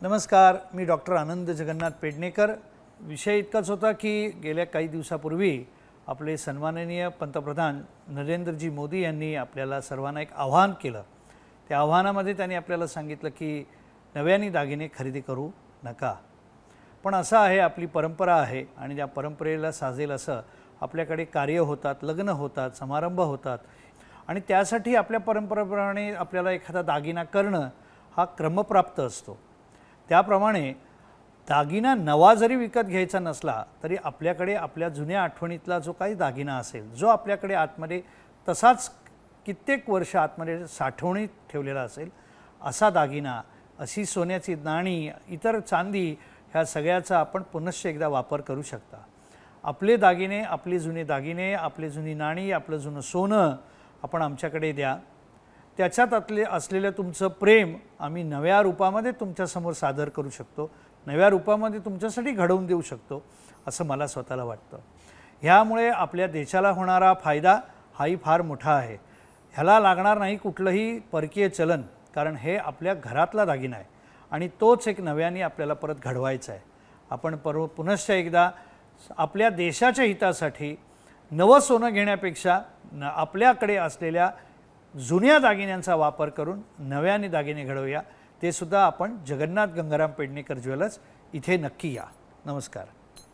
नमस्कार, मी डॉक्टर आनंद जगन्नाथ पेडणेकर। विषय इतकाच होता की गेल्या काही दिवसापूर्वी आपले सन्माननीय पंतप्रधान नरेंद्रजी मोदी यांनी आपल्याला सर्वांना एक आव्हान केलं। त्या आव्हानामध्ये त्यांनी आपल्याला सांगितलं की नव्याने दागिने खरेदी करू नका। पण असं आहे, आपली परंपरा आहे आणि त्या परंपरेला साजेल असं आपल्याकडे कार्य होतात, लग्न होतात, समारंभ होतात आणि त्यासाठी आपल्या परंपरेप्रमाणे आपल्याला एखादा दागिना करणं हा क्रमप्राप्त असतो। त्याप्रमाणे दागिना नवा जरी विकत घ्यायचा नसला तरी आपल्याकडे आपल्या जुन्या आठवणीतला जो काही दागिना असेल, जो आपल्याकडे आतमध्ये तसाच कित्येक वर्ष आतमध्ये साठवणीत ठेवलेला असेल, असा दागिना, अशी सोन्याची नाणी, इतर चांदी, ह्या सगळ्याचा आपण पुनश्च एकदा वापर करू शकता। आपले दागिने, आपले जुने दागिने, आपली जुनी नाणी, आपलं जुनं सोनं आपण आमच्याकडे द्या। त्याच्यात असलेलं तुमचं प्रेम आम्ही नव्या रूपामध्ये तुमच्यासमोर सादर करू शकतो, नव्या रूपामध्ये तुमच्यासाठी घडवून देऊ शकतो, असं मला स्वतःला वाटतं। ह्यामुळे आपल्या देशाला होणारा फायदा हाही फार मोठा आहे। ह्याला लागणार नाही कुठलंही परकीय चलन, कारण हे आपल्या घरातला दागिना आहे आणि तोच एक नव्याने आपल्याला परत घडवायचा आहे। आपण पुनश्च एकदा आपल्या देशाच्या हितासाठी नवं सोनं घेण्यापेक्षा आपल्याकडे असलेल्या जुन्या दागिन्यांचा वापर करून नव्याने दागिने घडवूया। ते सुद्धा आपण जगन्नाथ गंगाराम पेडणेकर ज्वेलर्स इथे नक्की या। नमस्कार।